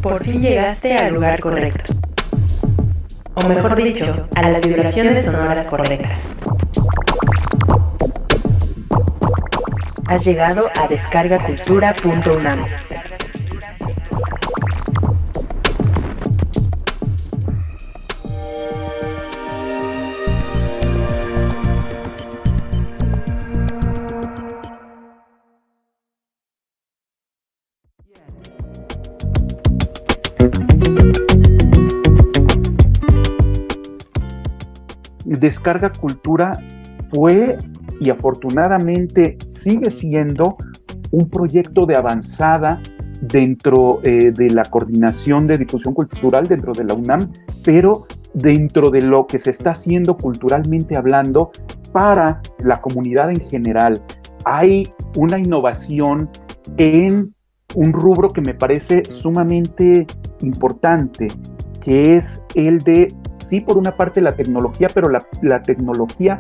Por fin llegaste al lugar correcto. O mejor dicho, a las vibraciones sonoras correctas. Has llegado a descargacultura.unam. Descarga Cultura fue y afortunadamente sigue siendo un proyecto de avanzada dentro de la coordinación de difusión cultural dentro de la UNAM, pero dentro de lo que se está haciendo culturalmente hablando para la comunidad en general. Hay una innovación en un rubro que me parece sumamente importante, que es el de, sí, por una parte la tecnología, pero la tecnología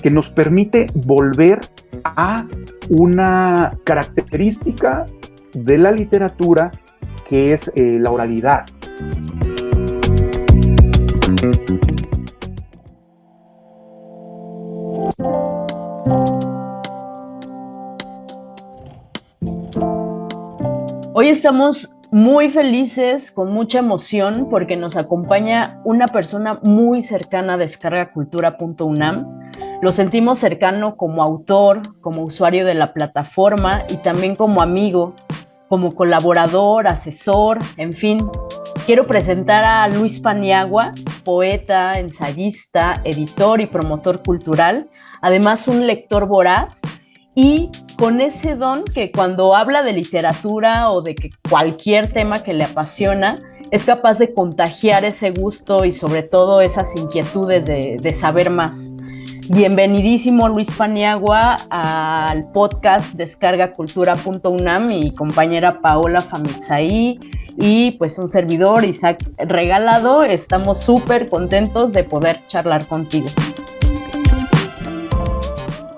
que nos permite volver a una característica de la literatura, que es la oralidad. Hoy estamos muy felices, con mucha emoción, porque nos acompaña una persona muy cercana a descargacultura.unam. Lo sentimos cercano como autor, como usuario de la plataforma y también como amigo, como colaborador, asesor, en fin. Quiero presentar a Luis Paniagua, poeta, ensayista, editor y promotor cultural, además un lector voraz y con ese don que cuando habla de literatura o de que cualquier tema que le apasiona, es capaz de contagiar ese gusto y sobre todo esas inquietudes de saber más. Bienvenidísimo Luis Paniagua al podcast Descargacultura.unam, mi compañera Paola Famizzaí y pues un servidor, Isaac Regalado. Estamos súper contentos de poder charlar contigo.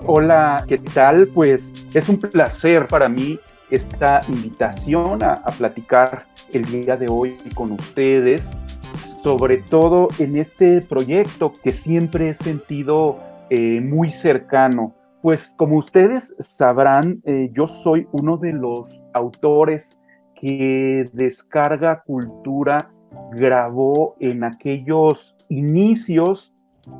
Hola, ¿qué tal? Pues es un placer para mí esta invitación a platicar el día de hoy con ustedes, sobre todo en este proyecto que siempre he sentido muy cercano. Pues como ustedes sabrán, yo soy uno de los autores que Descarga Cultura grabó en aquellos inicios,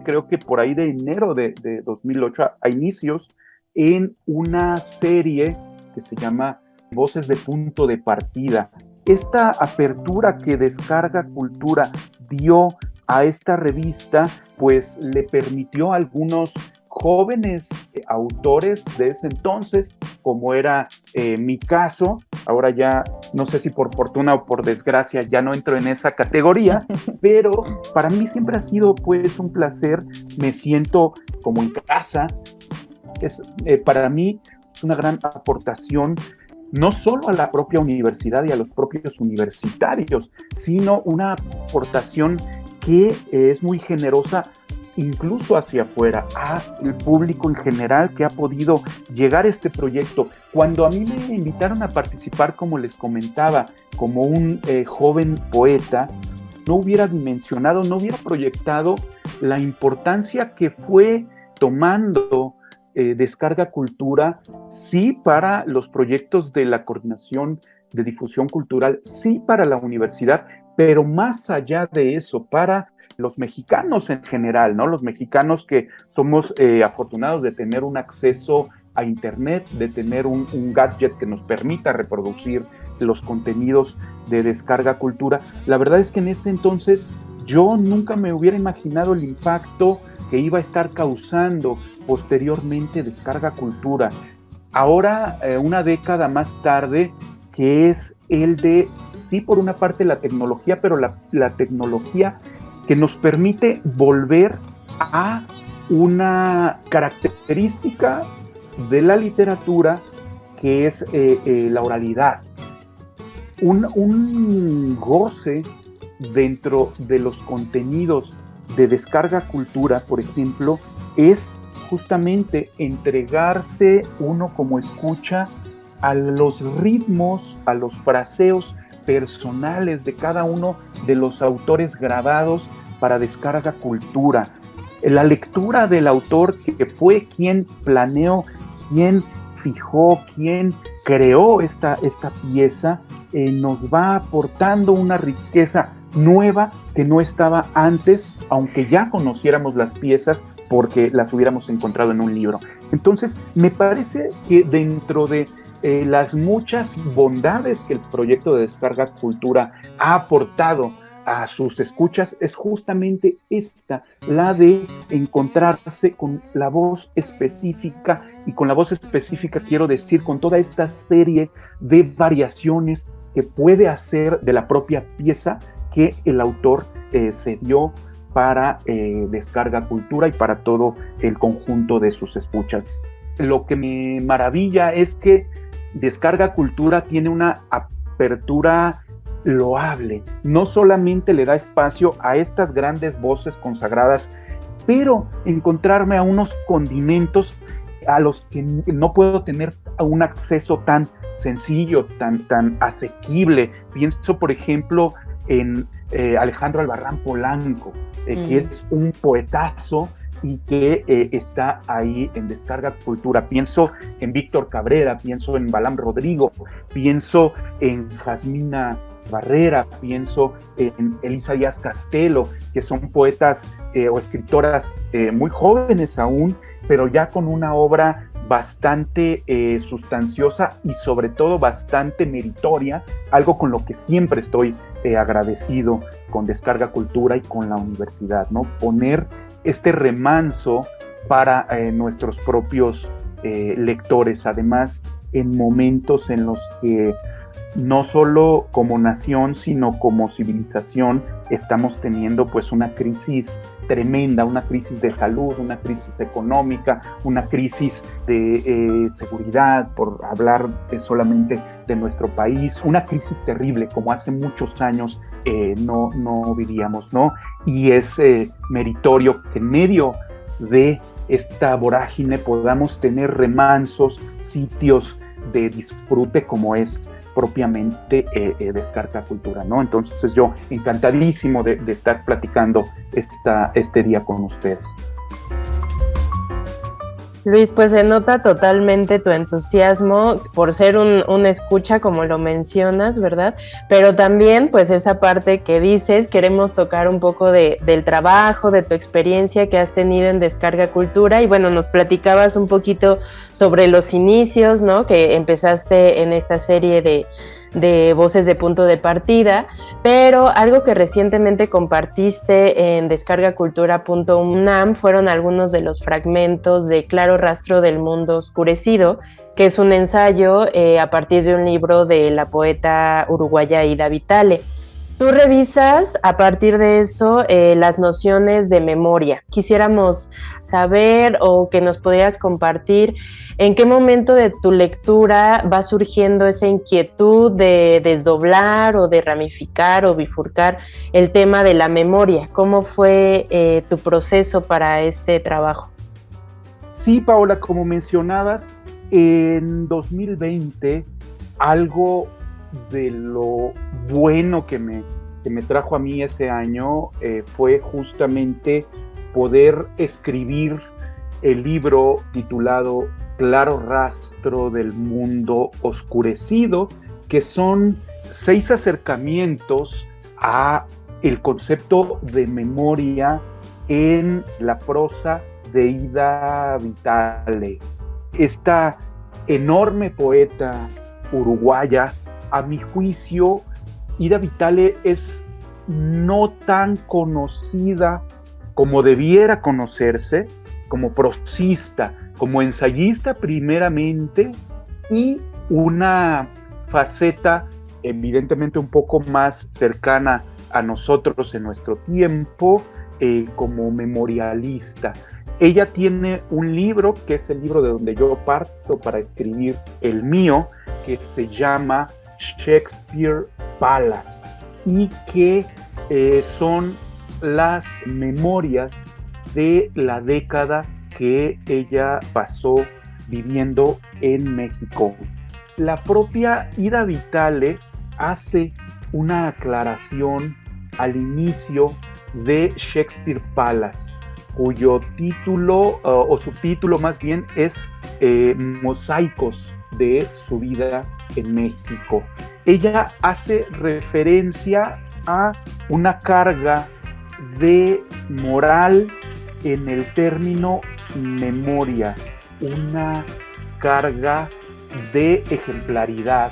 creo que por ahí de enero de 2008 a inicios, en una serie que se llama Voces de Punto de Partida. Esta apertura que Descarga Cultura dio a esta revista, pues le permitió a algunos jóvenes autores de ese entonces, como era mi caso, ahora ya no sé si por fortuna o por desgracia ya no entro en esa categoría, pero para mí siempre ha sido pues un placer, me siento como en casa. Para mí es una gran aportación no solo a la propia universidad y a los propios universitarios, sino una aportación que es muy generosa incluso hacia afuera, al público en general que ha podido llegar a este proyecto. Cuando a mí me invitaron a participar, como les comentaba, como un joven poeta, no hubiera dimensionado, no hubiera proyectado la importancia que fue tomando Descarga Cultura, sí para los proyectos de la coordinación de difusión cultural, sí para la universidad, pero más allá de eso, para los mexicanos en general, ¿no? Los mexicanos que somos afortunados de tener un acceso a internet, de tener un gadget que nos permita reproducir los contenidos de Descarga Cultura. La verdad es que en ese entonces yo nunca me hubiera imaginado el impacto que iba a estar causando posteriormente Descarga Cultura. Ahora, una década más tarde, que es el de, sí, por una parte la tecnología, pero la tecnología que nos permite volver a una característica de la literatura, que es la oralidad. Un goce dentro de los contenidos de Descarga Cultura, por ejemplo, es justamente entregarse uno como escucha a los ritmos, a los fraseos personales de cada uno de los autores grabados para Descarga Cultura. La lectura del autor, que fue quien planeó, quien fijó, quien creó esta pieza, nos va aportando una riqueza nueva que no estaba antes, aunque ya conociéramos las piezas porque las hubiéramos encontrado en un libro. Entonces, me parece que dentro de las muchas bondades que el proyecto de Descarga Cultura ha aportado a sus escuchas, es justamente esta, la de encontrarse con la voz específica, y con la voz específica quiero decir con toda esta serie de variaciones que puede hacer de la propia pieza que el autor se dio para Descarga Cultura y para todo el conjunto de sus escuchas. Lo que me maravilla es que Descarga Cultura tiene una apertura loable. No solamente le da espacio a estas grandes voces consagradas, pero encontrarme a unos condimentos a los que no puedo tener un acceso tan sencillo, tan asequible. Pienso, por ejemplo, en Alejandro Albarrán Polanco, que es un poetazo y que está ahí en Descarga Cultura. Pienso en Víctor Cabrera, pienso en Balam Rodrigo, pienso en Jasmina Barrera, pienso en Elisa Díaz Castelo, que son poetas o escritoras muy jóvenes aún, pero ya con una obra bastante sustanciosa y sobre todo bastante meritoria, algo con lo que siempre estoy agradecido con Descarga Cultura y con la universidad, ¿no? Poner este remanso para nuestros propios lectores, además en momentos en los que no solo como nación, sino como civilización estamos teniendo pues una crisis tremenda, una crisis de salud, una crisis económica, una crisis de seguridad, por hablar solamente de nuestro país, una crisis terrible como hace muchos años no vivíamos, ¿no? Y es meritorio que en medio de esta vorágine podamos tener remansos, sitios de disfrute como es propiamente Descarga Cultura, ¿no? Entonces yo encantadísimo de estar platicando este día con ustedes. Luis, pues se nota totalmente tu entusiasmo por ser un escucha, como lo mencionas, ¿verdad? Pero también, pues esa parte que dices, queremos tocar un poco del trabajo, de tu experiencia que has tenido en Descarga Cultura, y bueno, nos platicabas un poquito sobre los inicios, ¿no? Que empezaste en esta serie de Voces de Punto de Partida, pero algo que recientemente compartiste en descargacultura.unam fueron algunos de los fragmentos de Claro Rastro del Mundo Oscurecido, que es un ensayo a partir de un libro de la poeta uruguaya Ida Vitale. Tú revisas a partir de eso las nociones de memoria. Quisiéramos saber o que nos pudieras compartir en qué momento de tu lectura va surgiendo esa inquietud de desdoblar o de ramificar o bifurcar el tema de la memoria. ¿Cómo fue tu proceso para este trabajo? Sí, Paola, como mencionabas, en 2020 algo de lo bueno que me trajo a mí ese año fue justamente poder escribir el libro titulado Claro Rastro del Mundo Oscurecido, que son 6 acercamientos a el concepto de memoria en la prosa de Ida Vitale. Esta enorme poeta uruguaya, a mi juicio, Ida Vitale es no tan conocida como debiera conocerse, como prosista, como ensayista primeramente, y una faceta evidentemente un poco más cercana a nosotros en nuestro tiempo, como memorialista. Ella tiene un libro, que es el libro de donde yo parto para escribir el mío, que se llama Shakespeare Palace, y que son las memorias de la década que ella pasó viviendo en México. La propia Ida Vitale hace una aclaración al inicio de Shakespeare Palace, cuyo título o subtítulo más bien es Mosaicos de su vida en México. Ella hace referencia a una carga de moral en el término memoria, una carga de ejemplaridad.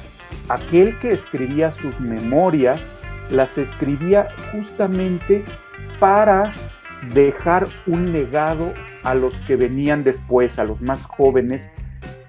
Aquel que escribía sus memorias las escribía justamente para dejar un legado a los que venían después, a los más jóvenes,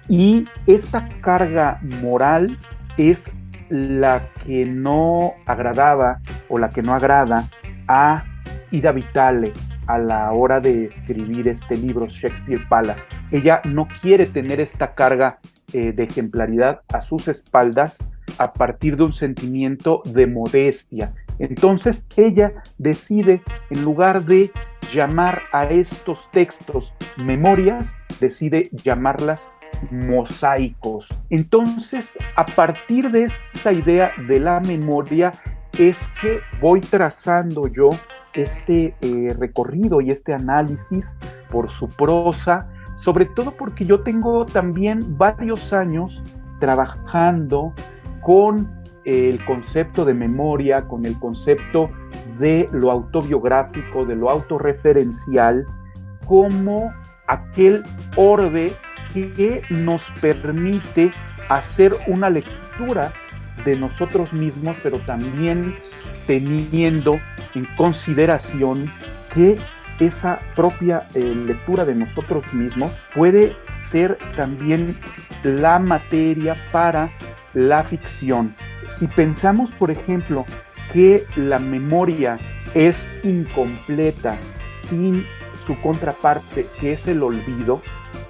y esta carga moral es la que no agradaba o la que no agrada a Ida Vitale a la hora de escribir este libro, Shakespeare Palace. Ella no quiere tener esta carga de ejemplaridad a sus espaldas a partir de un sentimiento de modestia. Entonces ella decide, en lugar de llamar a estos textos memorias, decide llamarlas mosaicos. Entonces, a partir de esa idea de la memoria es que voy trazando yo este recorrido y este análisis por su prosa, sobre todo porque yo tengo también varios años trabajando con el concepto de memoria, con el concepto de lo autobiográfico, de lo autorreferencial, como aquel orbe que nos permite hacer una lectura de nosotros mismos, pero también teniendo en consideración que esa propia lectura de nosotros mismos puede ser también la materia para la ficción. Si pensamos, por ejemplo, que la memoria es incompleta sin su contraparte, que es el olvido,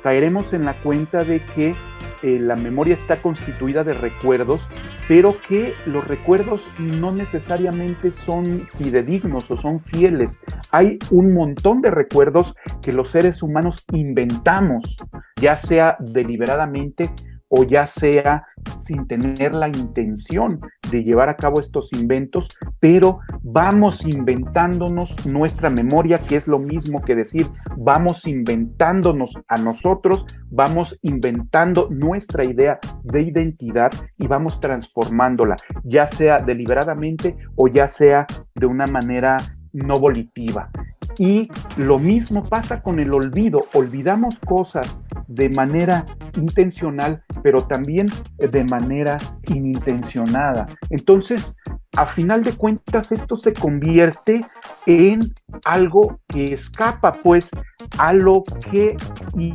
caeremos en la cuenta de que la memoria está constituida de recuerdos, pero que los recuerdos no necesariamente son fidedignos o son fieles. Hay un montón de recuerdos que los seres humanos inventamos, ya sea deliberadamente o ya sea sin tener la intención de llevar a cabo estos inventos, pero vamos inventándonos nuestra memoria, que es lo mismo que decir, vamos inventándonos a nosotros, vamos inventando nuestra idea de identidad y vamos transformándola, ya sea deliberadamente o ya sea de una manera no volitiva. Y lo mismo pasa con el olvido. Olvidamos cosas de manera intencional, pero también de manera inintencionada. Entonces, a final de cuentas, esto se convierte en algo que escapa, pues, a lo que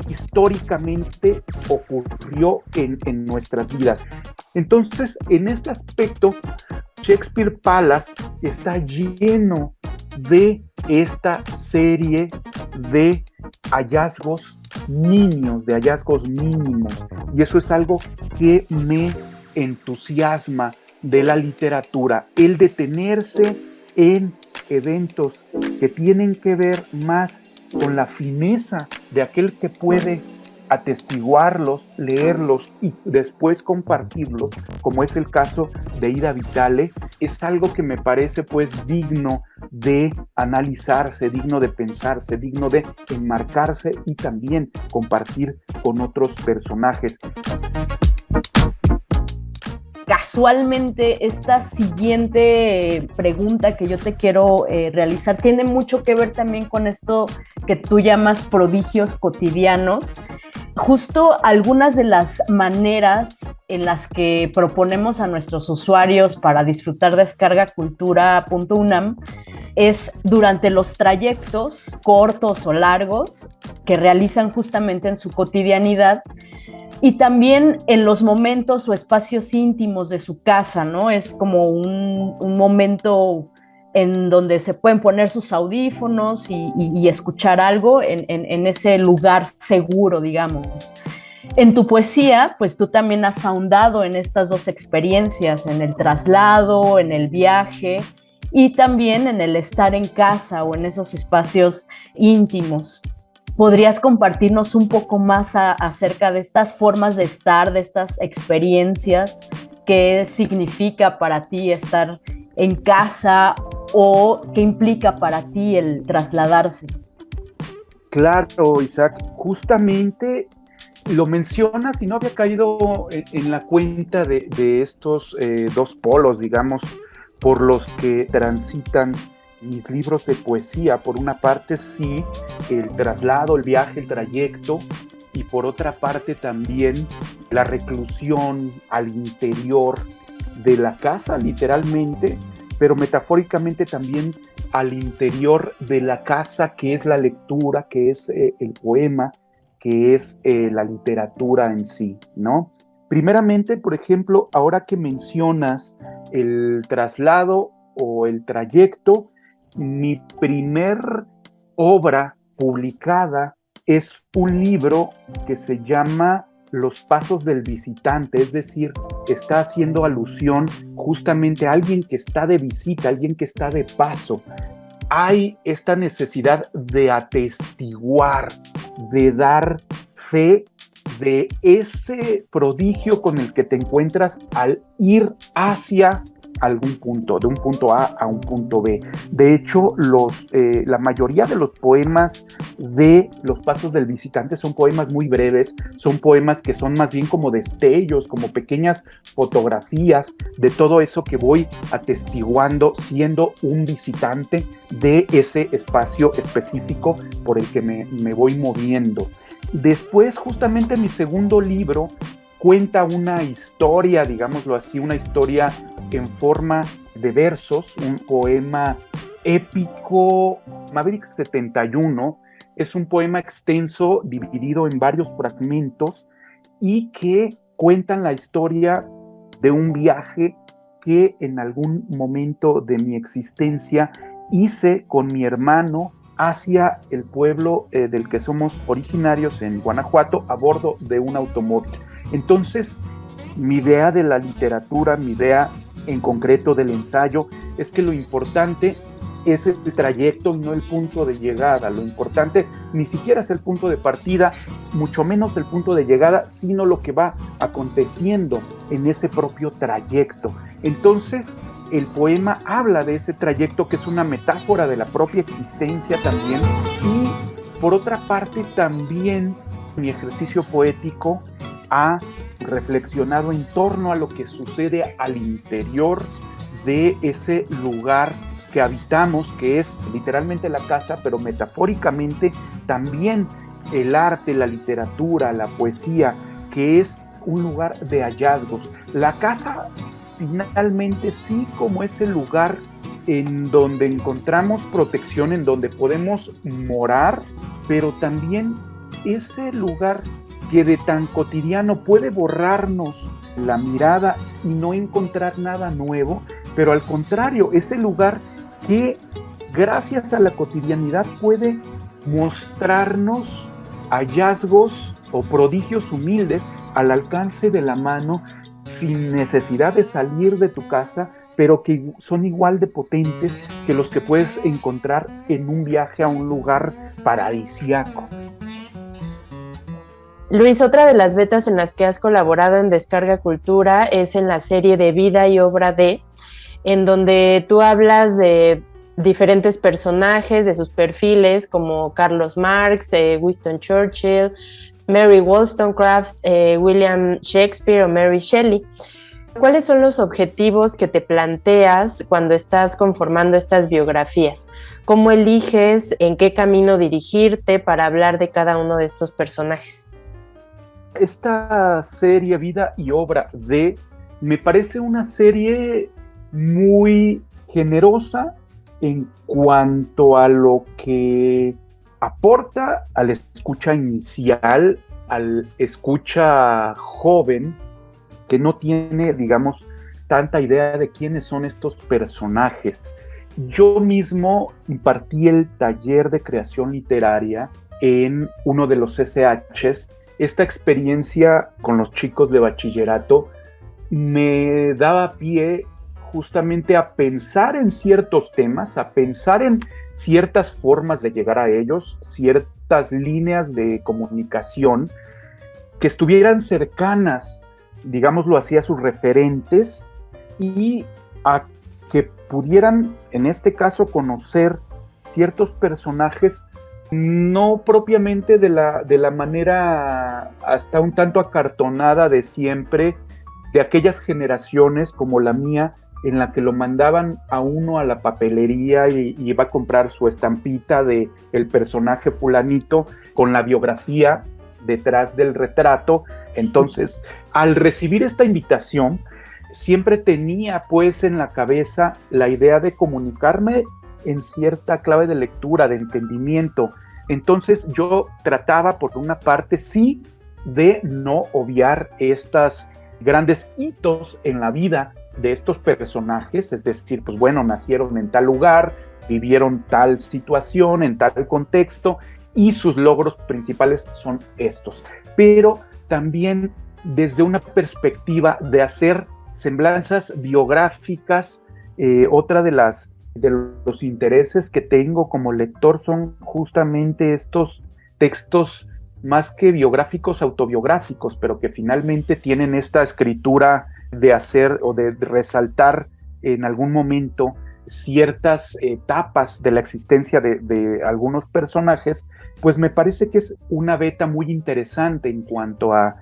históricamente ocurrió en nuestras vidas. Entonces, en este aspecto, Shakespeare Palace está lleno de esta serie de hallazgos nimios, de hallazgos mínimos, y eso es algo que me entusiasma de la literatura, el detenerse en eventos que tienen que ver más con la fineza de aquel que puede atestiguarlos, leerlos y después compartirlos, como es el caso de Ida Vitale, es algo que me parece pues digno de analizarse, digno de pensarse, digno de enmarcarse y también compartir con otros personajes. Casualmente, esta siguiente pregunta que yo te quiero realizar tiene mucho que ver también con esto que tú llamas prodigios cotidianos. Justo algunas de las maneras en las que proponemos a nuestros usuarios para disfrutar descargacultura.unam es durante los trayectos cortos o largos que realizan justamente en su cotidianidad, y también en los momentos o espacios íntimos de su casa, ¿no? Es como un momento en donde se pueden poner sus audífonos y escuchar algo en ese lugar seguro, digamos. En tu poesía, pues tú también has ahondado en estas dos experiencias, en el traslado, en el viaje y también en el estar en casa o en esos espacios íntimos. ¿Podrías compartirnos un poco más acerca de estas formas de estar, de estas experiencias? ¿Qué significa para ti estar en casa o qué implica para ti el trasladarse? Claro, Isaac, justamente lo mencionas y no había caído en la cuenta de estos dos polos, digamos, por los que transitan mis libros de poesía. Por una parte, sí, el traslado, el viaje, el trayecto, y por otra parte también la reclusión al interior de la casa, literalmente, pero metafóricamente también al interior de la casa, que es la lectura, que es el poema, que es la literatura en sí, ¿no? Primeramente, por ejemplo, ahora que mencionas el traslado o el trayecto, mi primer obra publicada es un libro que se llama Los Pasos del Visitante, es decir, está haciendo alusión justamente a alguien que está de visita, alguien que está de paso. Hay esta necesidad de atestiguar, de dar fe de ese prodigio con el que te encuentras al ir hacia algún punto, de un punto A a un punto B. De hecho, la mayoría de los poemas de Los Pasos del Visitante son poemas muy breves, son poemas que son más bien como destellos, como pequeñas fotografías de todo eso que voy atestiguando siendo un visitante de ese espacio específico por el que me voy moviendo. Después, justamente mi segundo libro cuenta una historia, digámoslo así, una historia en forma de versos, un poema épico. Maverick 71 es un poema extenso, dividido en varios fragmentos y que cuentan la historia de un viaje que en algún momento de mi existencia hice con mi hermano hacia el pueblo del que somos originarios en Guanajuato a bordo de un automóvil. Entonces, mi idea de la literatura, mi idea en concreto del ensayo, es que lo importante es el trayecto y no el punto de llegada. Lo importante ni siquiera es el punto de partida, mucho menos el punto de llegada, sino lo que va aconteciendo en ese propio trayecto. Entonces, el poema habla de ese trayecto, que es una metáfora de la propia existencia también, y por otra parte también mi ejercicio poético ha reflexionado en torno a lo que sucede al interior de ese lugar que habitamos, que es literalmente la casa, pero metafóricamente también el arte, la literatura, la poesía, que es un lugar de hallazgos. La casa finalmente sí como ese lugar en donde encontramos protección, en donde podemos morar, pero también ese lugar que de tan cotidiano puede borrarnos la mirada y no encontrar nada nuevo, pero al contrario, ese lugar que gracias a la cotidianidad puede mostrarnos hallazgos o prodigios humildes al alcance de la mano, sin necesidad de salir de tu casa, pero que son igual de potentes que los que puedes encontrar en un viaje a un lugar paradisíaco. Luis, otra de las betas en las que has colaborado en Descarga Cultura es en la serie de Vida y Obra de, en donde tú hablas de diferentes personajes, de sus perfiles, como Carlos Marx, Winston Churchill, Mary Wollstonecraft, William Shakespeare o Mary Shelley. ¿Cuáles son los objetivos que te planteas cuando estás conformando estas biografías? ¿Cómo eliges en qué camino dirigirte para hablar de cada uno de estos personajes? Esta serie Vida y Obra de me parece una serie muy generosa en cuanto a lo que aporta al escucha inicial, al escucha joven, que no tiene, digamos, tanta idea de quiénes son estos personajes. Yo mismo impartí el taller de creación literaria en uno de los SHs. Esta experiencia con los chicos de bachillerato me daba pie justamente a pensar en ciertos temas, a pensar en ciertas formas de llegar a ellos, ciertas líneas de comunicación que estuvieran cercanas, digámoslo así, a sus referentes, y a que pudieran, en este caso, conocer ciertos personajes, no propiamente de la manera hasta un tanto acartonada de siempre, de aquellas generaciones como la mía, en la que lo mandaban a uno a la papelería y iba a comprar su estampita de el personaje fulanito con la biografía detrás del retrato. Entonces, al recibir esta invitación, siempre tenía pues en la cabeza la idea de comunicarme en cierta clave de lectura, de entendimiento. Entonces yo trataba, por una parte, sí, de no obviar estos grandes hitos en la vida de estos personajes, es decir, pues bueno, nacieron en tal lugar, vivieron tal situación, en tal contexto, y sus logros principales son estos. Pero también desde una perspectiva de hacer semblanzas biográficas. Otra de los intereses que tengo como lector son justamente estos textos más que biográficos, autobiográficos, pero que finalmente tienen esta escritura de hacer o de resaltar en algún momento ciertas etapas de la existencia de algunos personajes. Pues me parece que es una beta muy interesante en cuanto a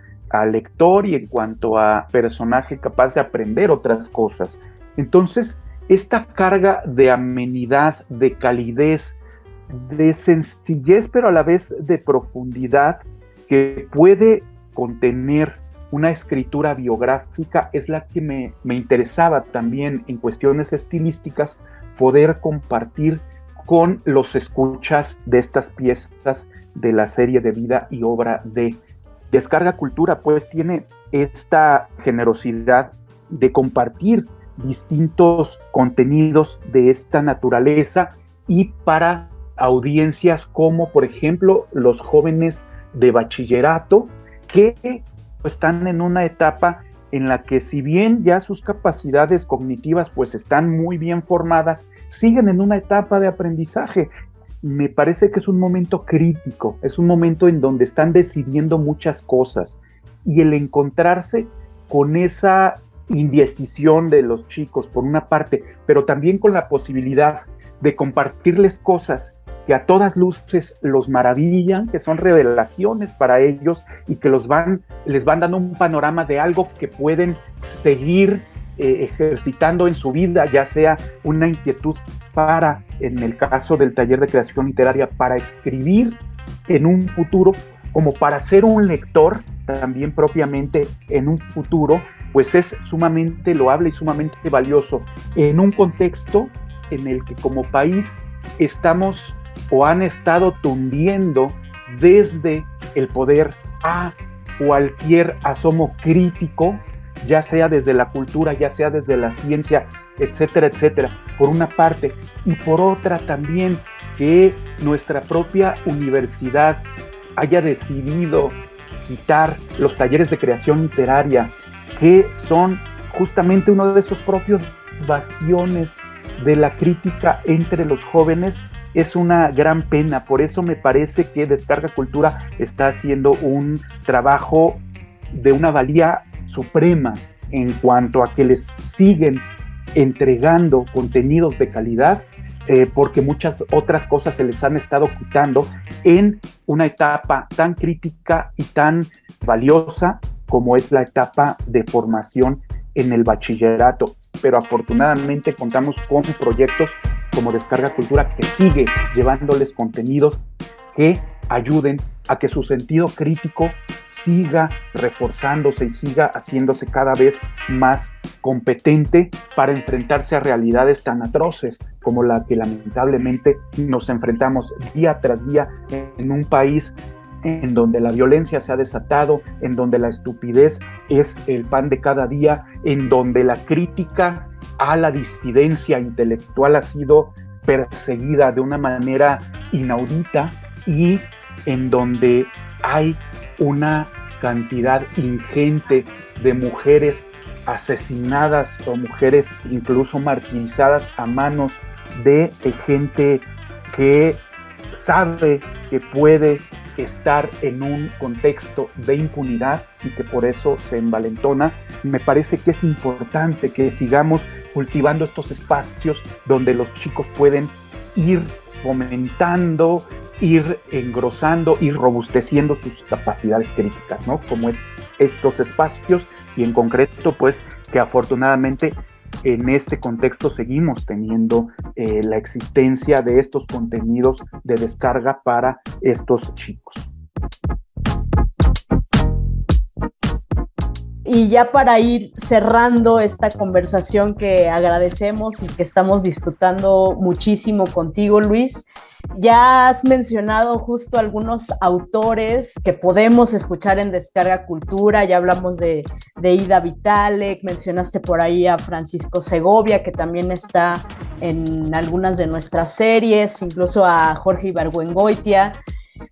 lector y en cuanto a personaje capaz de aprender otras cosas. Entonces, esta carga de amenidad, de calidez, de sencillez, pero a la vez de profundidad que puede contener una escritura biográfica, es la que me interesaba también en cuestiones estilísticas poder compartir con los escuchas de estas piezas de la serie de vida y obra de Descarga Cultura. Pues tiene esta generosidad de compartir distintos contenidos de esta naturaleza y para audiencias como, por ejemplo, los jóvenes de bachillerato que están en una etapa en la que, si bien ya sus capacidades cognitivas pues están muy bien formadas, siguen en una etapa de aprendizaje. Me parece que es un momento crítico, es un momento en donde están decidiendo muchas cosas, y el encontrarse con esa indecisión de los chicos por una parte, pero también con la posibilidad de compartirles cosas que a todas luces los maravillan, que son revelaciones para ellos y que les van dando un panorama de algo que pueden seguir ejercitando en su vida, ya sea una inquietud para, en el caso del taller de creación literaria, para escribir en un futuro, como para ser un lector también propiamente en un futuro, pues es sumamente loable y sumamente valioso en un contexto en el que como país estamos o han estado tundiendo desde el poder a cualquier asomo crítico, ya sea desde la cultura, ya sea desde la ciencia, etcétera, etcétera, por una parte, y por otra también que nuestra propia universidad haya decidido quitar los talleres de creación literaria, que son justamente uno de esos propios bastiones de la crítica entre los jóvenes. Es una gran pena. Por eso me parece que Descarga Cultura está haciendo un trabajo de una valía suprema en cuanto a que les siguen entregando contenidos de calidad, porque muchas otras cosas se les han estado quitando en una etapa tan crítica y tan valiosa como es la etapa de formación en el bachillerato. Pero afortunadamente contamos con proyectos como Descarga Cultura, que sigue llevándoles contenidos que ayuden a que su sentido crítico siga reforzándose y siga haciéndose cada vez más competente para enfrentarse a realidades tan atroces como la que lamentablemente nos enfrentamos día tras día en un país en donde la violencia se ha desatado, en donde la estupidez es el pan de cada día, en donde la crítica a la disidencia intelectual ha sido perseguida de una manera inaudita, y en donde hay una cantidad ingente de mujeres asesinadas o mujeres incluso martirizadas a manos de gente que sabe que puede estar en un contexto de impunidad y que por eso se envalentona me parece que es importante que sigamos cultivando estos espacios donde los chicos pueden ir fomentando, ir engrosando, ir robusteciendo sus capacidades críticas, ¿no? Como es estos espacios, y en concreto, pues, que afortunadamente en este contexto seguimos teniendo la existencia de estos contenidos de descarga para estos chicos. Y ya para ir cerrando esta conversación que agradecemos y que estamos disfrutando muchísimo contigo, Luis, ya has mencionado justo algunos autores que podemos escuchar en Descarga Cultura. Ya hablamos de Ida Vitale, mencionaste por ahí a Francisco Segovia, que también está en algunas de nuestras series, incluso a Jorge Ibargüengoitia.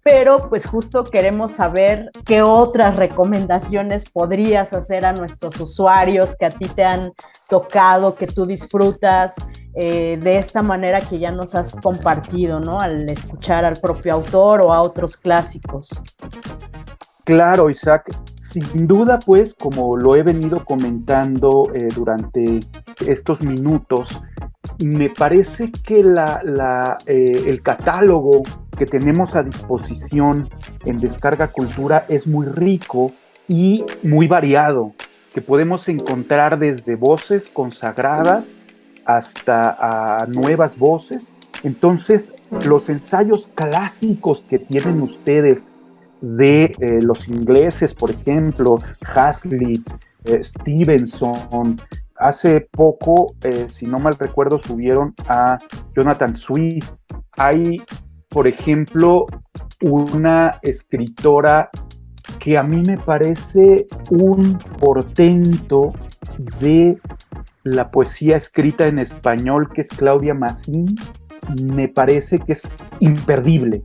Pero pues justo queremos saber qué otras recomendaciones podrías hacer a nuestros usuarios que a ti te han tocado, que tú disfrutas de esta manera que ya nos has compartido, ¿no? Al escuchar al propio autor o a otros clásicos. Claro, Isaac, sin duda, pues, como lo he venido comentando durante estos minutos, me parece que el catálogo que tenemos a disposición en Descarga Cultura es muy rico y muy variado, que podemos encontrar desde voces consagradas hasta a nuevas voces. Entonces, los ensayos clásicos que tienen ustedes de los ingleses, por ejemplo, Hazlitt, Stevenson, hace poco, si no mal recuerdo, subieron a Jonathan Swift. Hay, por ejemplo, una escritora que a mí me parece un portento de la poesía escrita en español, que es Claudia Massín. Me parece que es imperdible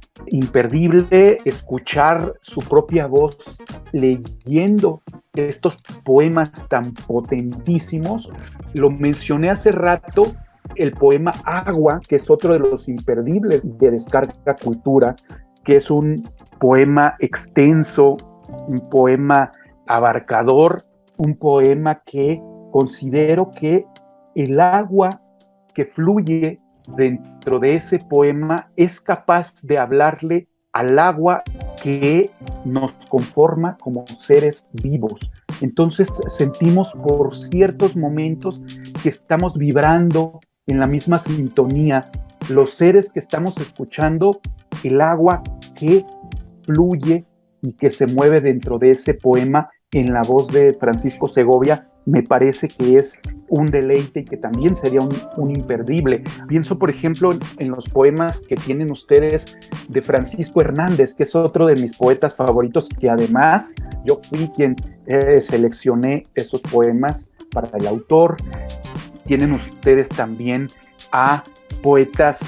escuchar su propia voz leyendo estos poemas tan potentísimos. Lo mencioné hace rato, el poema Agua, que es otro de los imperdibles de Descarga Cultura, que es un poema extenso, un poema abarcador, un poema que considero que el agua que fluye dentro de ese poema es capaz de hablarle al agua que nos conforma como seres vivos. Entonces sentimos por ciertos momentos que estamos vibrando en la misma sintonía, los seres que estamos escuchando, el agua que fluye y que se mueve dentro de ese poema en la voz de Francisco Segovia. Me parece que es un deleite y que también sería un imperdible. Pienso, por ejemplo, en los poemas que tienen ustedes de Francisco Hernández, que es otro de mis poetas favoritos, que además yo fui quien seleccioné esos poemas para el autor. Tienen ustedes también a poetas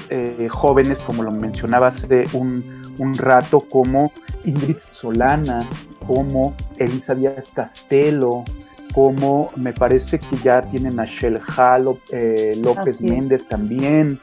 jóvenes, como lo mencionaba hace un rato, como Ingrid Solana, como Elisa Díaz Castelo, como me parece que ya tienen a Shelja López Méndez también.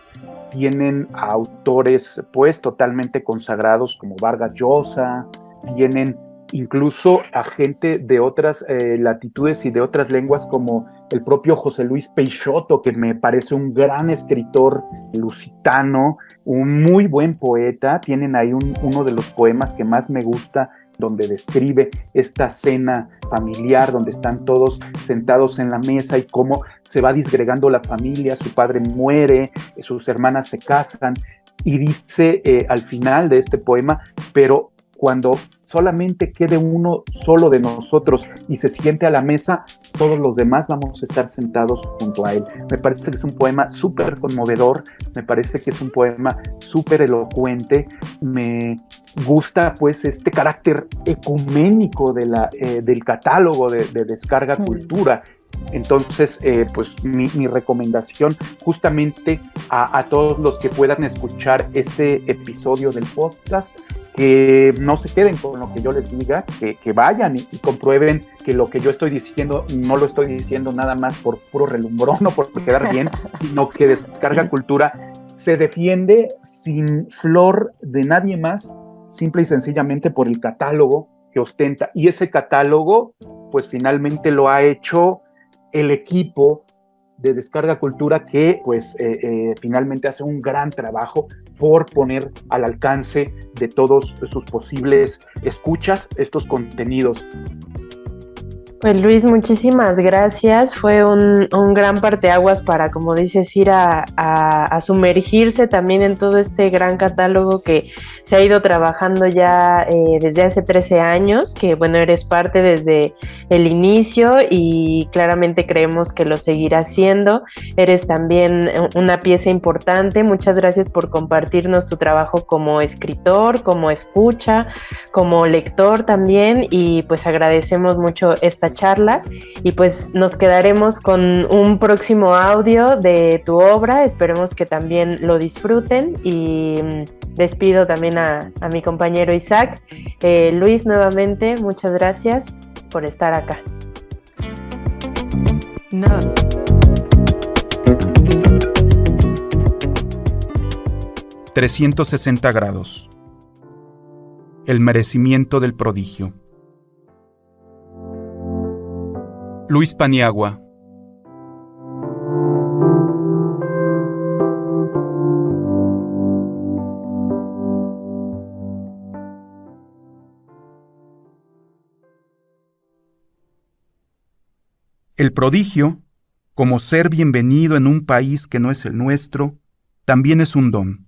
Tienen a autores pues totalmente consagrados como Vargas Llosa, tienen incluso a gente de otras latitudes y de otras lenguas como el propio José Luis Peixoto, que me parece un gran escritor lusitano, un muy buen poeta. Tienen ahí uno de los poemas que más me gusta, donde describe esta cena familiar, donde están todos sentados en la mesa y cómo se va disgregando la familia, su padre muere, sus hermanas se casan, y dice al final de este poema: pero cuando solamente quede uno solo de nosotros y se siente a la mesa, todos los demás vamos a estar sentados junto a él. Me parece que es un poema súper conmovedor, me parece que es un poema súper elocuente. Me gusta pues este carácter ecuménico del catálogo de Descarga Cultura. Entonces, pues mi recomendación justamente a todos los que puedan escuchar este episodio del podcast, que no se queden con lo que yo les diga, que vayan y comprueben que lo que yo estoy diciendo no lo estoy diciendo nada más por puro relumbrón o por quedar bien, sino que Descarga Cultura se defiende sin flor de nadie más, simple y sencillamente por el catálogo que ostenta. Y ese catálogo pues finalmente lo ha hecho el equipo de Descarga Cultura, que pues finalmente hace un gran trabajo por poner al alcance de todos sus posibles escuchas estos contenidos. Pues Luis, muchísimas gracias. Fue un gran parteaguas para, como dices, ir a sumergirse también en todo este gran catálogo que se ha ido trabajando ya desde hace 13 años, que bueno, eres parte desde el inicio y claramente creemos que lo seguirás siendo. Eres también una pieza importante. Muchas gracias por compartirnos tu trabajo como escritor, como escucha, como lector también, y pues agradecemos mucho esta charla y pues nos quedaremos con un próximo audio de tu obra. Esperemos que también lo disfruten y despido también a mi compañero Isaac. Luis, nuevamente muchas gracias por estar acá. No. ...360 grados... El merecimiento del prodigio. Luis Paniagua. El prodigio, como ser bienvenido en un país que no es el nuestro, también es un don,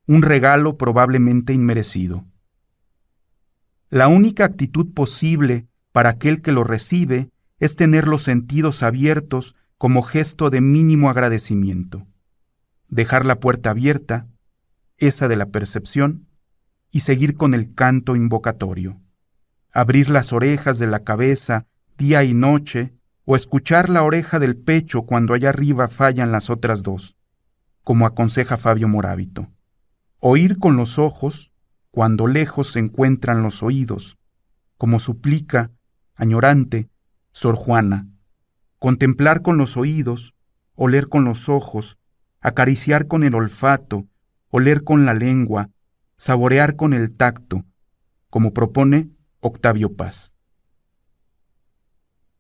un regalo probablemente inmerecido. La única actitud posible para aquel que lo recibe es tener los sentidos abiertos como gesto de mínimo agradecimiento, dejar la puerta abierta, esa de la percepción, y seguir con el canto invocatorio, abrir las orejas de la cabeza día y noche, o escuchar la oreja del pecho cuando allá arriba fallan las otras dos, como aconseja Fabio Morábito, oír con los ojos cuando lejos se encuentran los oídos, como suplica, añorante, Sor Juana, contemplar con los oídos, oler con los ojos, acariciar con el olfato, oler con la lengua, saborear con el tacto, como propone Octavio Paz.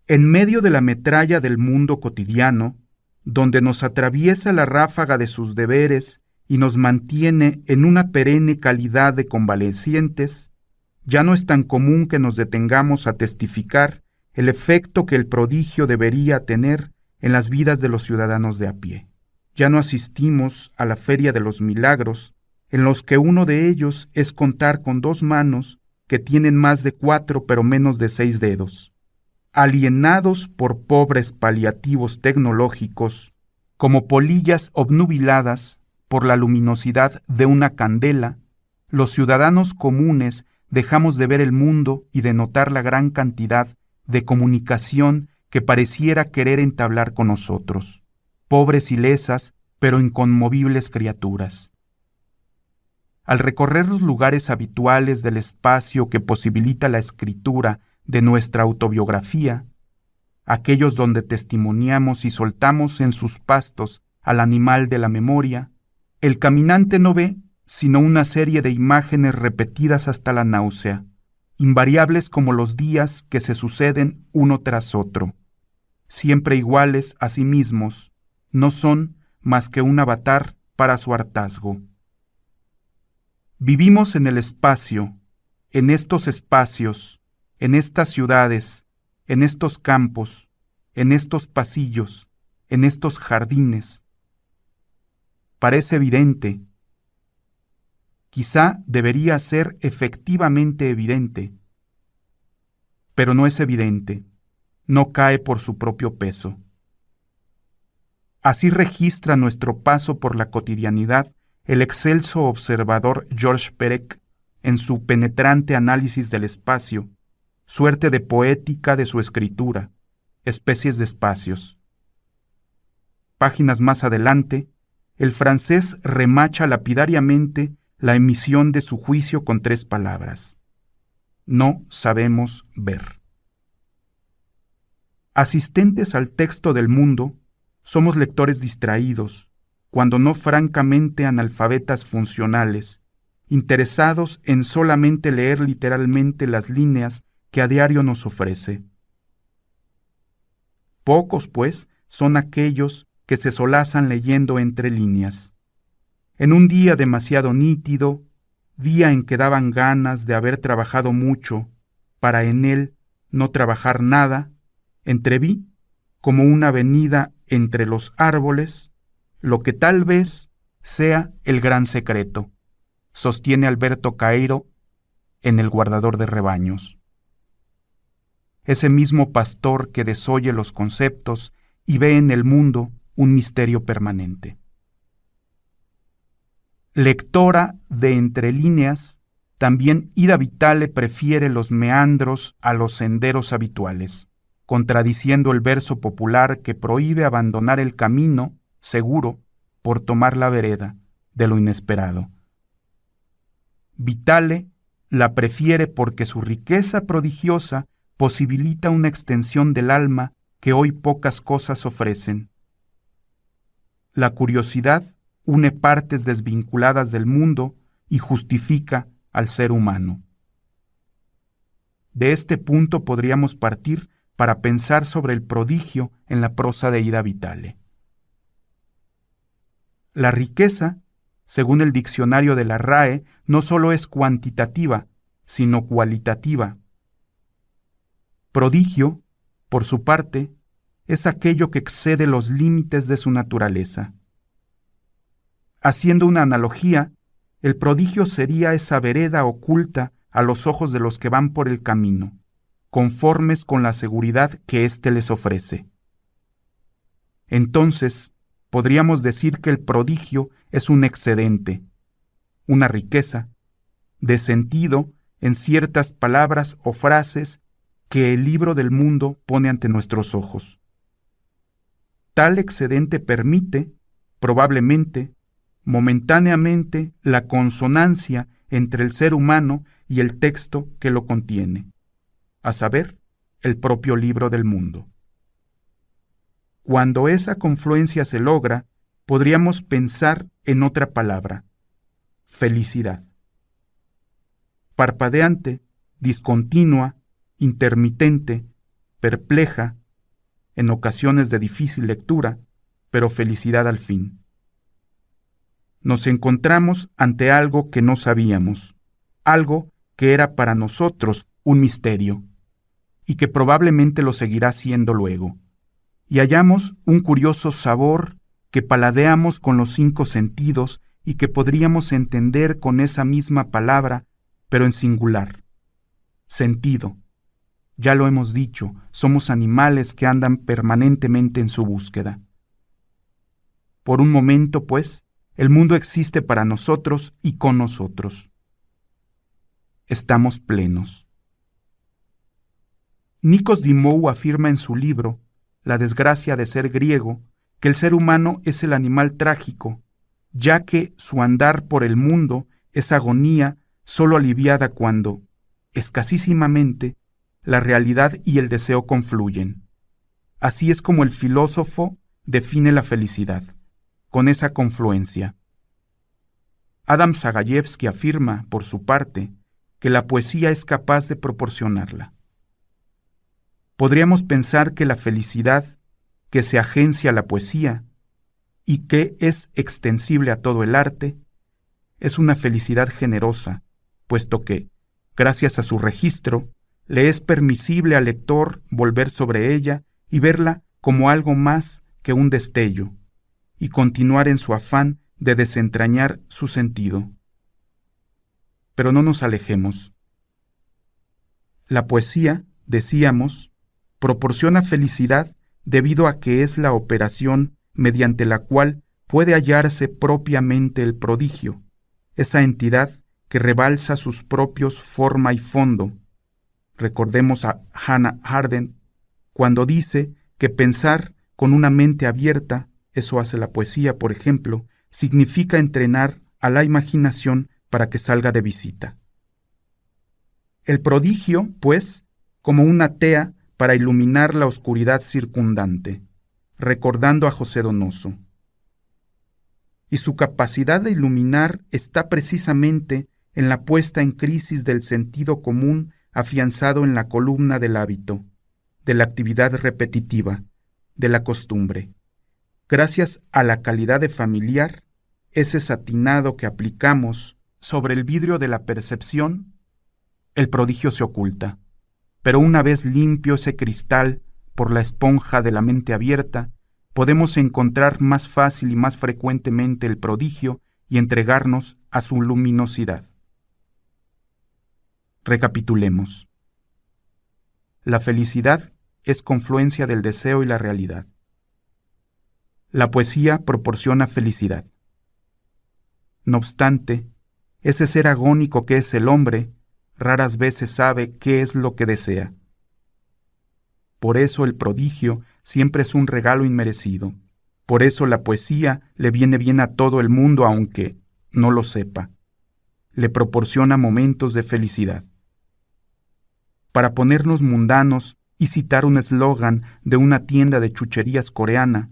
En medio de la metralla del mundo cotidiano, donde nos atraviesa la ráfaga de sus deberes y nos mantiene en una perenne calidad de convalecientes, ya no es tan común que nos detengamos a testificar el efecto que el prodigio debería tener en las vidas de los ciudadanos de a pie. Ya no asistimos a la Feria de los Milagros, en los que uno de ellos es contar con 2 manos que tienen más de 4 pero menos de 6 dedos. Alienados por pobres paliativos tecnológicos, como polillas obnubiladas por la luminosidad de una candela, los ciudadanos comunes dejamos de ver el mundo y de notar la gran cantidad de comunicación que pareciera querer entablar con nosotros, pobres y lesas, pero inconmovibles criaturas. Al recorrer los lugares habituales del espacio que posibilita la escritura de nuestra autobiografía, aquellos donde testimoniamos y soltamos en sus pastos al animal de la memoria, el caminante no ve sino una serie de imágenes repetidas hasta la náusea, invariables como los días que se suceden uno tras otro, siempre iguales a sí mismos, no son más que un avatar para su hartazgo. Vivimos en el espacio, en estos espacios, en estas ciudades, en estos campos, en estos pasillos, en estos jardines. Parece evidente. Quizá debería ser efectivamente evidente, pero no es evidente, no cae por su propio peso. Así registra nuestro paso por la cotidianidad el excelso observador Georges Perec en su penetrante análisis del espacio, suerte de poética de su escritura, especies de espacios. Páginas más adelante, el francés remacha lapidariamente la emisión de su juicio con 3 palabras: no sabemos ver. Asistentes al texto del mundo, somos lectores distraídos, cuando no francamente analfabetas funcionales, interesados en solamente leer literalmente las líneas que a diario nos ofrece. Pocos, pues, son aquellos que se solazan leyendo entre líneas. En un día demasiado nítido, día en que daban ganas de haber trabajado mucho, para en él no trabajar nada, entreví, como una avenida entre los árboles, lo que tal vez sea el gran secreto, sostiene Alberto Caeiro en El guardador de rebaños. Ese mismo pastor que desoye los conceptos y ve en el mundo un misterio permanente. Lectora de entre líneas, también Ida Vitale prefiere los meandros a los senderos habituales, contradiciendo el verso popular que prohíbe abandonar el camino seguro por tomar la vereda de lo inesperado. Vitale la prefiere porque su riqueza prodigiosa posibilita una extensión del alma que hoy pocas cosas ofrecen. La curiosidad une partes desvinculadas del mundo y justifica al ser humano. De este punto podríamos partir para pensar sobre el prodigio en la prosa de Ida Vitale. La riqueza, según el diccionario de la RAE, no solo es cuantitativa, sino cualitativa. Prodigio, por su parte, es aquello que excede los límites de su naturaleza. Haciendo una analogía, el prodigio sería esa vereda oculta a los ojos de los que van por el camino, conformes con la seguridad que éste les ofrece. Entonces, podríamos decir que el prodigio es un excedente, una riqueza, de sentido en ciertas palabras o frases que el libro del mundo pone ante nuestros ojos. Tal excedente permite, probablemente, momentáneamente, la consonancia entre el ser humano y el texto que lo contiene, a saber, el propio libro del mundo. Cuando esa confluencia se logra, podríamos pensar en otra palabra: felicidad. Parpadeante, discontinua, intermitente, perpleja, en ocasiones de difícil lectura, pero felicidad al fin. Nos encontramos ante algo que no sabíamos, algo que era para nosotros un misterio, y que probablemente lo seguirá siendo luego. Y hallamos un curioso sabor que paladeamos con los 5 sentidos y que podríamos entender con esa misma palabra, pero en singular. Sentido. Ya lo hemos dicho, somos animales que andan permanentemente en su búsqueda. Por un momento, pues, el mundo existe para nosotros y con nosotros. Estamos plenos. Nikos Dimou afirma en su libro La desgracia de ser griego que el ser humano es el animal trágico, ya que su andar por el mundo es agonía solo aliviada cuando, escasísimamente, la realidad y el deseo confluyen. Así es como el filósofo define la felicidad, con esa confluencia. Adam Zagayevsky afirma, por su parte, que la poesía es capaz de proporcionarla. Podríamos pensar que la felicidad, que se agencia a la poesía y que es extensible a todo el arte, es una felicidad generosa, puesto que, gracias a su registro, le es permisible al lector volver sobre ella y verla como algo más que un destello, y continuar en su afán de desentrañar su sentido. Pero no nos alejemos. La poesía, decíamos, proporciona felicidad debido a que es la operación mediante la cual puede hallarse propiamente el prodigio, esa entidad que rebalsa sus propios forma y fondo. Recordemos a Hannah Arendt cuando dice que pensar con una mente abierta, eso hace la poesía, por ejemplo, significa entrenar a la imaginación para que salga de visita. El prodigio, pues, como una tea para iluminar la oscuridad circundante, recordando a José Donoso. Y su capacidad de iluminar está precisamente en la puesta en crisis del sentido común afianzado en la columna del hábito, de la actividad repetitiva, de la costumbre. Gracias a la calidad de familiar, ese satinado que aplicamos sobre el vidrio de la percepción, el prodigio se oculta. Pero una vez limpio ese cristal por la esponja de la mente abierta, podemos encontrar más fácil y más frecuentemente el prodigio y entregarnos a su luminosidad. Recapitulemos. La felicidad es confluencia del deseo y la realidad. La poesía proporciona felicidad. No obstante, ese ser agónico que es el hombre, raras veces sabe qué es lo que desea. Por eso el prodigio siempre es un regalo inmerecido. Por eso la poesía le viene bien a todo el mundo aunque no lo sepa. Le proporciona momentos de felicidad. Para ponernos mundanos y citar un eslogan de una tienda de chucherías coreana,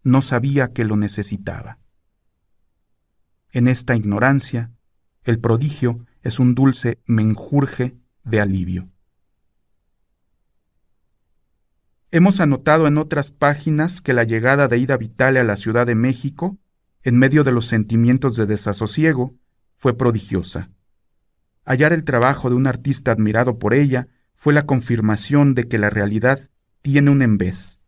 no sabía que lo necesitaba. En esta ignorancia, el prodigio es un dulce menjurje de alivio. Hemos anotado en otras páginas que la llegada de Ida Vitale a la Ciudad de México, en medio de los sentimientos de desasosiego, fue prodigiosa. Hallar el trabajo de un artista admirado por ella fue la confirmación de que la realidad tiene un envés,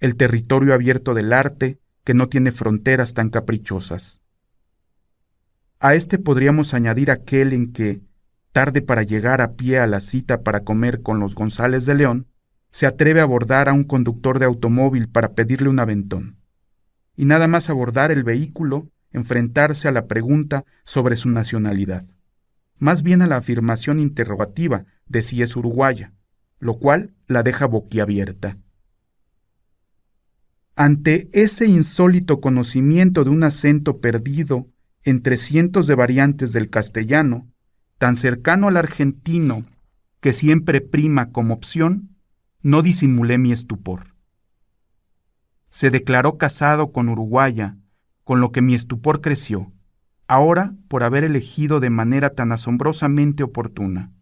el territorio abierto del arte que no tiene fronteras tan caprichosas. A este podríamos añadir aquel en que, tarde para llegar a pie a la cita para comer con los González de León, se atreve a abordar a un conductor de automóvil para pedirle un aventón. Y nada más abordar el vehículo, enfrentarse a la pregunta sobre su nacionalidad. Más bien a la afirmación interrogativa de si es uruguaya, lo cual la deja boquiabierta. Ante ese insólito conocimiento de un acento perdido entre cientos de variantes del castellano, tan cercano al argentino que siempre prima como opción, no disimulé mi estupor. Se declaró casado con uruguaya, con lo que mi estupor creció, ahora por haber elegido de manera tan asombrosamente oportuna.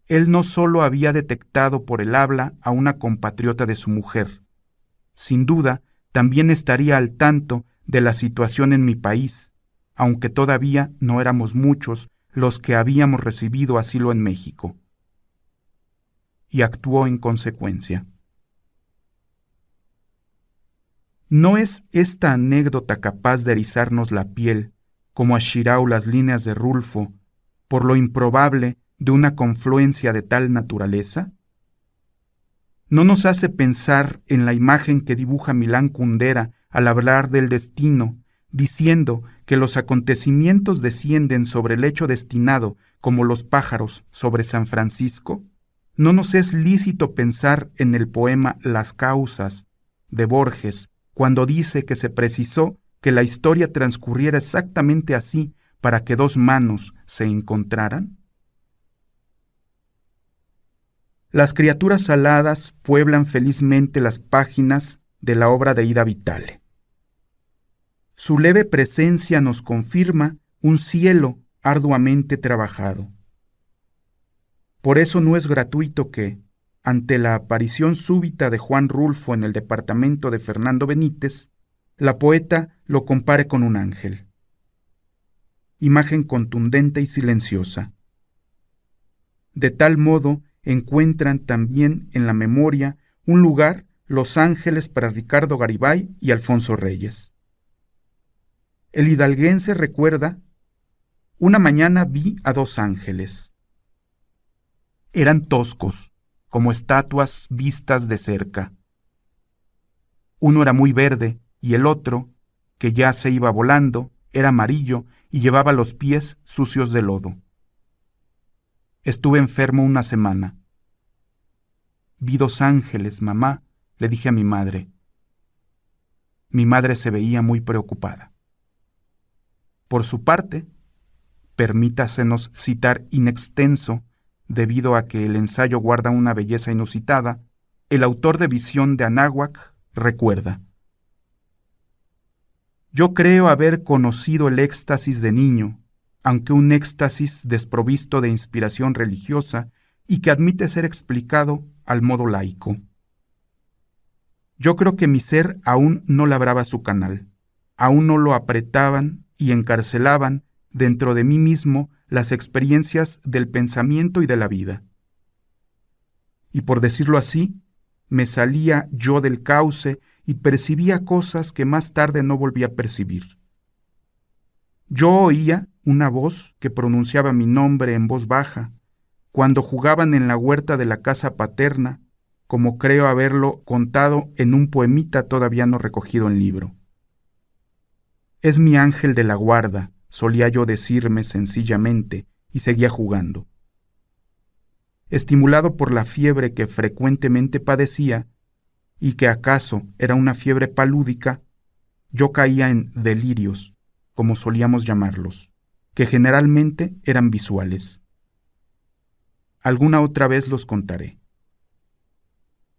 Él no solo había detectado por el habla a una compatriota de su mujer, sin duda también estaría al tanto de la situación en mi país, aunque todavía no éramos muchos los que habíamos recibido asilo en México. Y actuó en consecuencia. ¿No es esta anécdota capaz de erizarnos la piel, como a Shirau las líneas de Rulfo, por lo improbable de una confluencia de tal naturaleza? ¿No nos hace pensar en la imagen que dibuja Milán Kundera al hablar del destino, diciendo que los acontecimientos descienden sobre el hecho destinado como los pájaros sobre San Francisco? ¿No nos es lícito pensar en el poema Las causas de Borges, cuando dice que se precisó que la historia transcurriera exactamente así para que dos manos se encontraran? Las criaturas aladas pueblan felizmente las páginas de la obra de Ida Vitale. Su leve presencia nos confirma un cielo arduamente trabajado. Por eso no es gratuito que, ante la aparición súbita de Juan Rulfo en el departamento de Fernando Benítez, la poeta lo compare con un ángel. Imagen contundente y silenciosa. De tal modo encuentran también en la memoria un lugar los ángeles para Ricardo Garibay y Alfonso Reyes. El hidalguense recuerda: una mañana vi a dos ángeles. Eran toscos, como estatuas vistas de cerca. Uno era muy verde y el otro, que ya se iba volando, era amarillo y llevaba los pies sucios de lodo. Estuve enfermo una semana. Vi dos ángeles, mamá, le dije a mi madre. Mi madre se veía muy preocupada. Por su parte, permítasenos citar in extenso, debido a que el ensayo guarda una belleza inusitada, el autor de Visión de Anáhuac recuerda: yo creo haber conocido el éxtasis de niño, aunque un éxtasis desprovisto de inspiración religiosa y que admite ser explicado al modo laico. Yo creo que mi ser aún no labraba su canal, aún no lo apretaban y encarcelaban dentro de mí mismo las experiencias del pensamiento y de la vida. Y por decirlo así, me salía yo del cauce y percibía cosas que más tarde no volví a percibir. Yo oía una voz que pronunciaba mi nombre en voz baja, cuando jugaban en la huerta de la casa paterna, como creo haberlo contado en un poemita todavía no recogido en libro. Es mi ángel de la guarda, solía yo decirme sencillamente, y seguía jugando. Estimulado por la fiebre que frecuentemente padecía, y que acaso era una fiebre palúdica, yo caía en delirios, como solíamos llamarlos, que generalmente eran visuales. Alguna otra vez los contaré.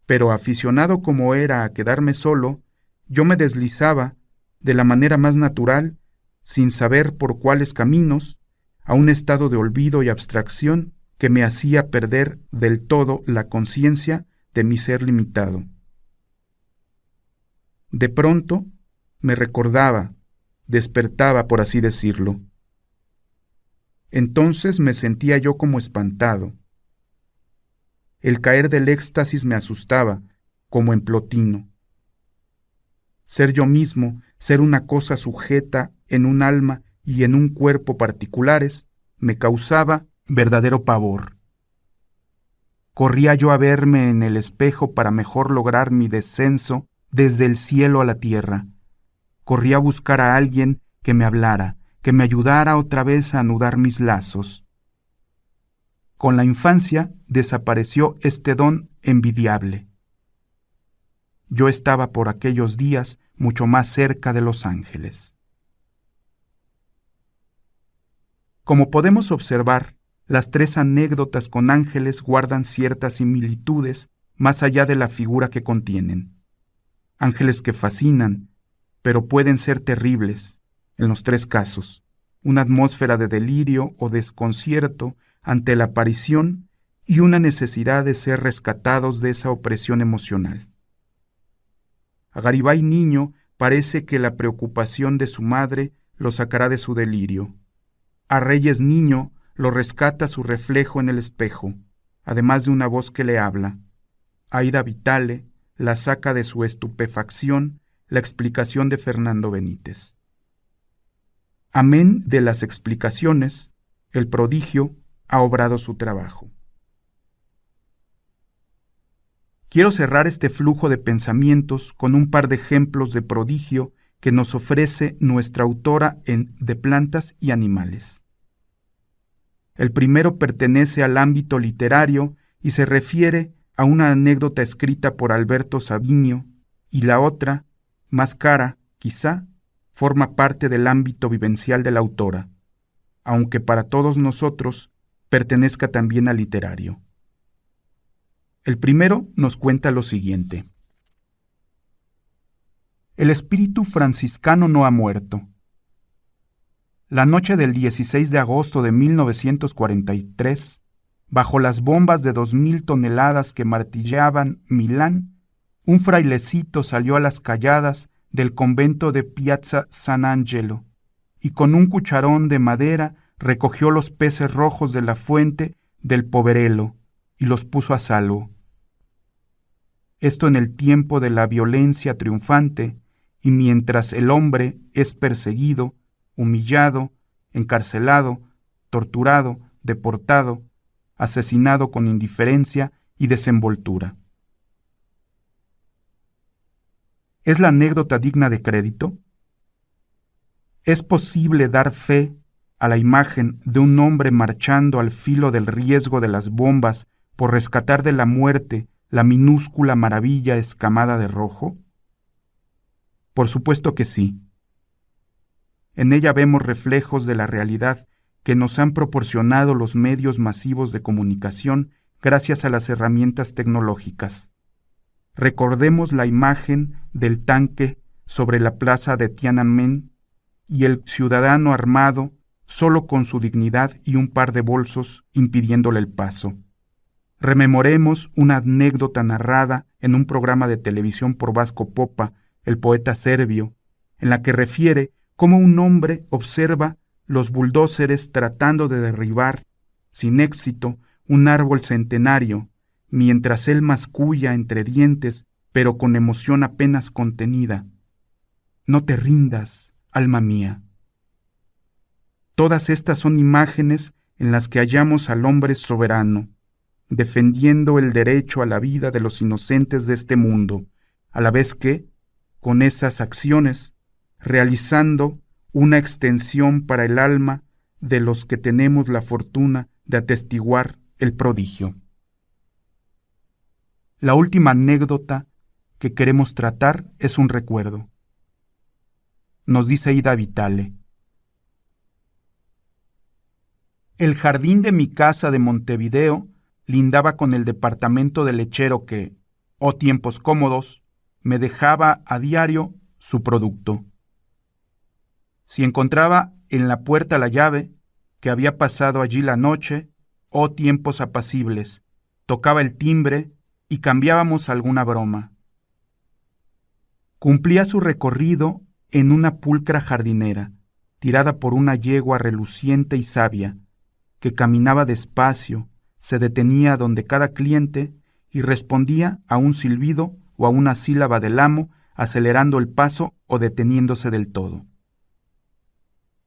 Pero aficionado como era a quedarme solo, yo me deslizaba, de la manera más natural, sin saber por cuáles caminos, a un estado de olvido y abstracción que me hacía perder del todo la conciencia de mi ser limitado. De pronto me recordaba, despertaba, por así decirlo. Entonces me sentía yo como espantado. El caer del éxtasis me asustaba, como en Plotino. Ser yo mismo, ser una cosa sujeta en un alma y en un cuerpo particulares, me causaba verdadero pavor. Corría yo a verme en el espejo para mejor lograr mi descenso desde el cielo a la tierra. Corría a buscar a alguien que me hablara, que me ayudara otra vez a anudar mis lazos. Con la infancia desapareció este don envidiable. Yo estaba por aquellos días mucho más cerca de los ángeles. Como podemos observar, las 3 anécdotas con ángeles guardan ciertas similitudes más allá de la figura que contienen. Ángeles que fascinan, pero pueden ser terribles, en los 3 casos, una atmósfera de delirio o desconcierto ante la aparición y una necesidad de ser rescatados de esa opresión emocional. A Garibay niño parece que la preocupación de su madre lo sacará de su delirio. A Reyes niño lo rescata su reflejo en el espejo, además de una voz que le habla. A Ida Vitale la saca de su estupefacción la explicación de Fernando Benítez. Amén de las explicaciones, el prodigio ha obrado su trabajo. Quiero cerrar este flujo de pensamientos con un par de ejemplos de prodigio que nos ofrece nuestra autora en De plantas y animales. El primero pertenece al ámbito literario y se refiere a una anécdota escrita por Alberto Savinio, y la otra, más cara, quizá, forma parte del ámbito vivencial de la autora, aunque para todos nosotros pertenezca también al literario. El primero nos cuenta lo siguiente. El espíritu franciscano no ha muerto. La noche del 16 de agosto de 1943, bajo las bombas de 2000 toneladas que martillaban Milán, un frailecito salió a las calladas del convento de Piazza San Angelo y con un cucharón de madera recogió los peces rojos de la fuente del Poverello y los puso a salvo. Esto en el tiempo de la violencia triunfante y mientras el hombre es perseguido, humillado, encarcelado, torturado, deportado, asesinado con indiferencia y desenvoltura. ¿Es la anécdota digna de crédito? ¿Es posible dar fe a la imagen de un hombre marchando al filo del riesgo de las bombas por rescatar de la muerte la minúscula maravilla escamada de rojo? Por supuesto que sí. En ella vemos reflejos de la realidad que nos han proporcionado los medios masivos de comunicación gracias a las herramientas tecnológicas. Recordemos la imagen del tanque sobre la plaza de Tiananmen y el ciudadano armado solo con su dignidad y un par de bolsos impidiéndole el paso. Rememoremos una anécdota narrada en un programa de televisión por Vasco Popa, el poeta serbio, en la que refiere cómo un hombre observa los bulldózeres tratando de derribar, sin éxito, un árbol centenario, mientras él masculla entre dientes, pero con emoción apenas contenida: «No te rindas, alma mía». Todas estas son imágenes en las que hallamos al hombre soberano, defendiendo el derecho a la vida de los inocentes de este mundo, a la vez que, con esas acciones, realizando una extensión para el alma de los que tenemos la fortuna de atestiguar el prodigio. La última anécdota que queremos tratar es un recuerdo. Nos dice Ida Vitale: el jardín de mi casa de Montevideo lindaba con el departamento del lechero que, oh tiempos cómodos, me dejaba a diario su producto. Si encontraba en la puerta la llave, que había pasado allí la noche, oh tiempos apacibles, tocaba el timbre y cambiábamos alguna broma. Cumplía su recorrido en una pulcra jardinera, tirada por una yegua reluciente y sabia, que caminaba despacio, se detenía donde cada cliente y respondía a un silbido o a una sílaba del amo, acelerando el paso o deteniéndose del todo.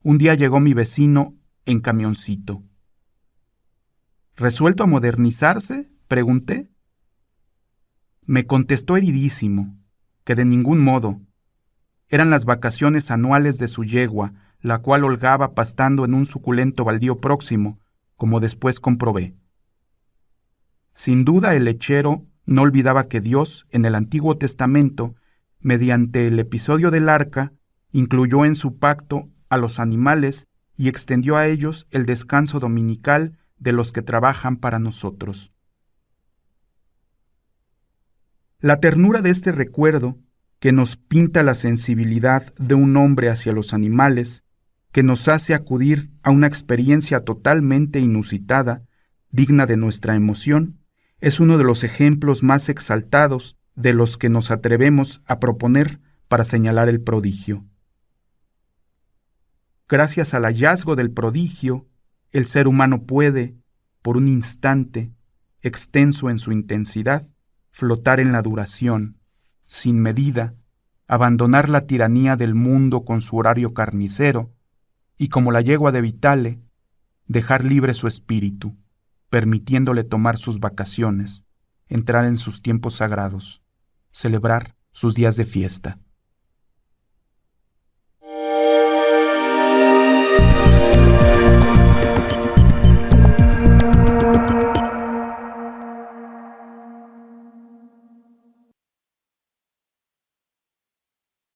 Un día llegó mi vecino en camioncito. ¿Resuelto a modernizarse?, pregunté. Me contestó heridísimo que de ningún modo. Eran las vacaciones anuales de su yegua, la cual holgaba pastando en un suculento baldío próximo, como después comprobé. Sin duda el lechero no olvidaba que Dios, en el Antiguo Testamento, mediante el episodio del arca, incluyó en su pacto a los animales y extendió a ellos el descanso dominical de los que trabajan para nosotros. La ternura de este recuerdo, que nos pinta la sensibilidad de un hombre hacia los animales, que nos hace acudir a una experiencia totalmente inusitada, digna de nuestra emoción, es uno de los ejemplos más exaltados de los que nos atrevemos a proponer para señalar el prodigio. Gracias al hallazgo del prodigio, el ser humano puede, por un instante, extenso en su intensidad, flotar en la duración, sin medida, abandonar la tiranía del mundo con su horario carnicero y, como la yegua de Vitale, dejar libre su espíritu, permitiéndole tomar sus vacaciones, entrar en sus tiempos sagrados, celebrar sus días de fiesta.